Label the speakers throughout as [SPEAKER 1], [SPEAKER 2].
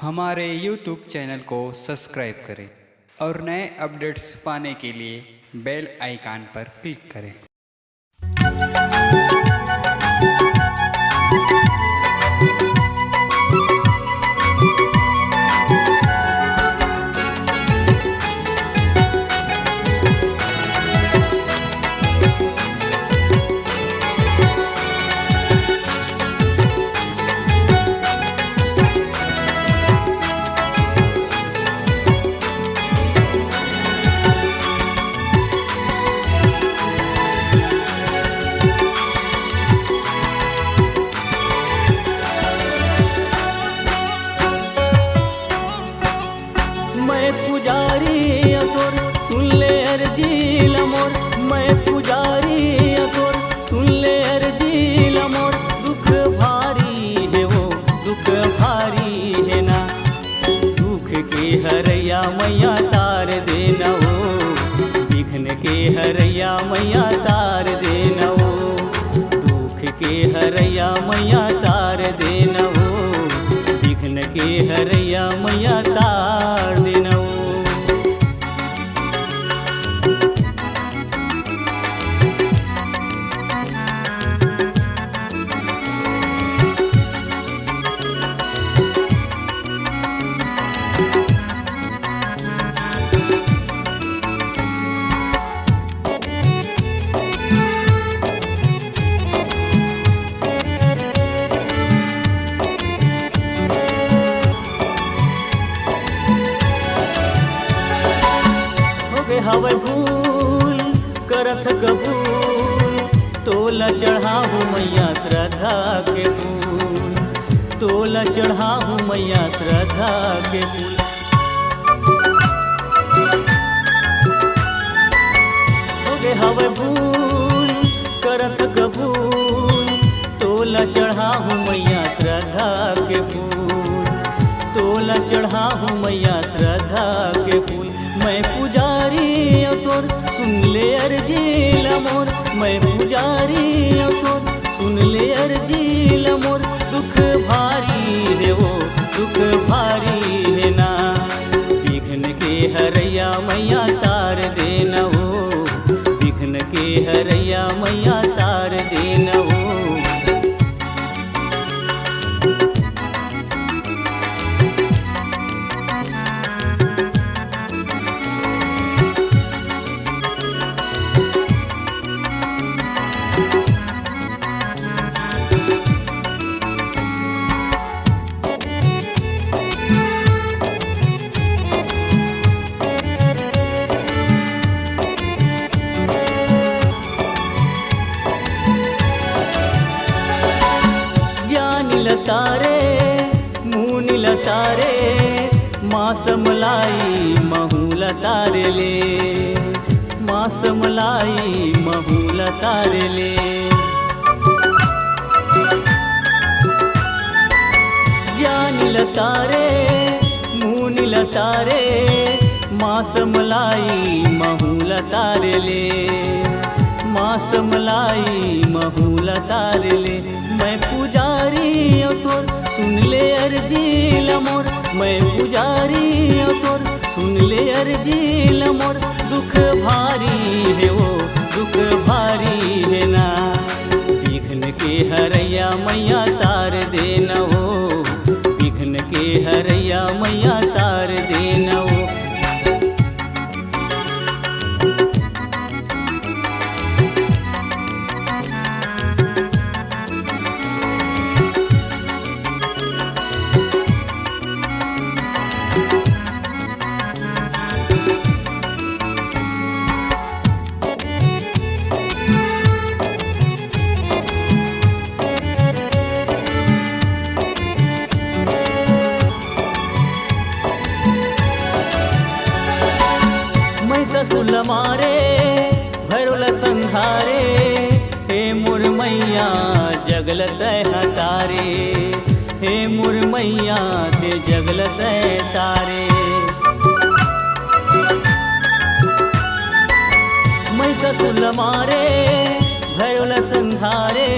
[SPEAKER 1] हमारे YouTube channel को subscribe करें और नए अपडेट्स पाने के लिए बेल आइकन पर क्लिक करें।
[SPEAKER 2] मैं पुजारी तोर सुन ले अर्जी लमोर, मैं पुजारी तोर सुन ले अर्जी लमोर। दुख भारी है वो दुख भारी है ना, दुख के हरैया मैया तार देना वो, विघ्न के हरैया मैया तार देना वो, दुख के हरैया मैया तार देना वो, विघ्न के हरैया मैया तार देना वो। हवे भूल करथ कबूल, तोला चढ़ाहू मैया श्रद्धा के फूल, तोला चढ़ाहू मैया श्रद्धा के फूल। हवे भूल करथ कबूल, तोला चढ़ाहू मैया श्रद्धा के फूल, तोला चढ़ाहू मैया श्रद्धा के फूल। मैं पुजारी तोर सुन ले अर्जी लमोर, मैं पुजारी तोर सुन ले अर्जी लमोर। दुख भारी है वो दुख भारी है ना, विघ्न के हरैया मैया तार देना वो, विघ्न के हरैया मैया तार देना वो। तारे मुनिल तारे मास मलाई महूल तारे ले, मास मलाई महूल तारे ले। ज्ञानिल तारे मुनिल तारे मास मलाई महूल तारे ले, मास मलाई महूल तारे ले। मैं पुजारी तोर सुन ले अर्जी लमोर, मैं पुजारी तोर सुन ले अर्जी लमोर। दुख भारी है वो दुख भारी है ना, विघ्न के हरैया मैया तार देना वो, विघ्न के हरैया मैया तार देना वो। ससुल मारे भरुल संहारे, हे मोर मैया जगलत तारे, हे मोर मैया ते जगलत तारे। मैं ससुल मारे भरुल संहारे,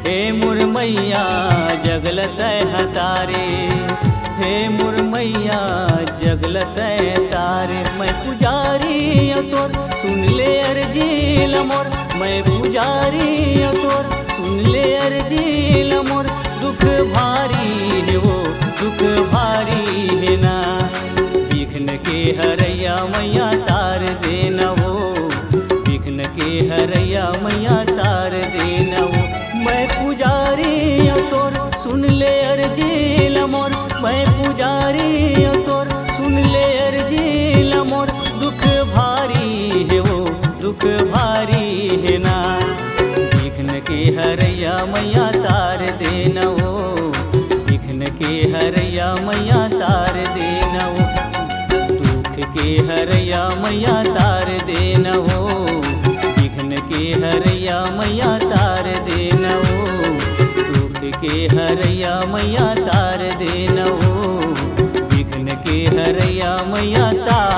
[SPEAKER 2] हे मोर मैया जगलत तारे, हे मोर मैया जगलत तारे। मैं पुजारी तोर सुन ले अर्जी मोर, मैं पुजारी तोर सुन ले अर्जी मोर। दुख भारी है वो दुख भारी है ना, विघ्न के हरैया मैया तार देना वो, विघ्न के हरैया मैया तार देना वो। मैं पुजारी तोर सुन ले अर्जी मोर, मैं पुजारी तोर सुन ले अर्जी मोर। दुख भारी है वो दुख भारी है ना, विघ्न के हरैया मैया तार देना वो, विघ्न के हरैया मैया तार देना वो। दुख के हरैया मैया तार देना वो, विघ्न के हरैया मैया तार देना वो, दुख के हरैया मैया तार देना वो, विघ्न के हरैया मैया तार